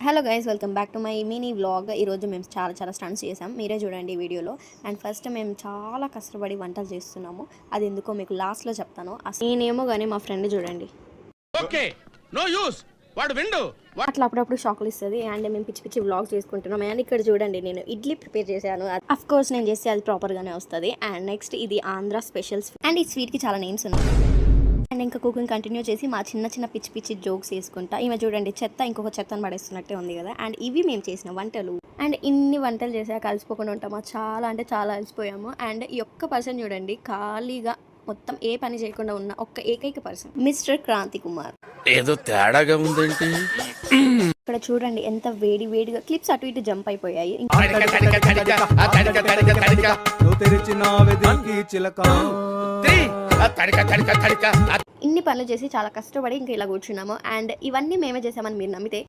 Hello guys, welcome back to my mini vlog. ఈరోజు మేము చాలా స్టంట్స్ చేసాం, మీరే చూడండి ఈ వీడియోలో. అండ్ ఫస్ట్ మేము చాలా కష్టపడి వంటలు చేస్తున్నాము, అది ఎందుకో మీకు లాస్ట్లో చెప్తాను. నేనేమో కానీ మా ఫ్రెండ్ చూడండి అట్లా అప్పుడప్పుడు షాకులు ఇస్తుంది. అండ్ మేము పిచ్చి పిచ్చి వ్లాగ్స్ చేసుకుంటున్నాం. అండ్ ఇక్కడ చూడండి, నేను ఇడ్లీ ప్రిపేర్ చేశాను. అఫ్ కోర్స్ నేను చేస్తే అది ప్రాపర్గానే వస్తుంది. అండ్ నెక్స్ట్ ఇది ఆంధ్ర స్పెషల్స్. అండ్ ఈ స్వీట్కి చాలా నేమ్స్ ఉన్నాయి. అండ్ ఇంకా కుకింగ్ కంటిన్యూ చేసి మా చిన్న పిచ్చి పిచ్చి జోక్స్ వేసుకుంటా. ఈమె చూడండి, చెత్త ఇంకొక చెత్తను పడేస్తున్నట్టే ఉంది కదా. అండ్ ఇవి మేము చేసిన వంటలు. అండ్ ఇన్ని వంటలు చేసాక కలిసిపోకుండా ఉంటామా, చాలా అంటే చాలా అలసిపోయాము. అండ్ ఈ ఒక్క పర్సన్ చూడండి, ఖాళీగా మొత్తం ఏ పని చేయకుండా ఉన్న ఒక్క ఏకైక పర్సన్, మిస్టర్ క్రాంతి కుమార్. ఏదో తేడాగా ఉందేంటి? ఇక్కడ చూడండి ఎంత వేడిగా క్లిప్స్ అటు ఇటు జంప్ అయిపోయాయి. ఇన్ని పనులు చేసి చాలా కష్టపడి ఇంకా ఇలా కూర్చున్నాము. అండ్ ఇవన్నీ మేమే చేసామని మీరు నమ్మితే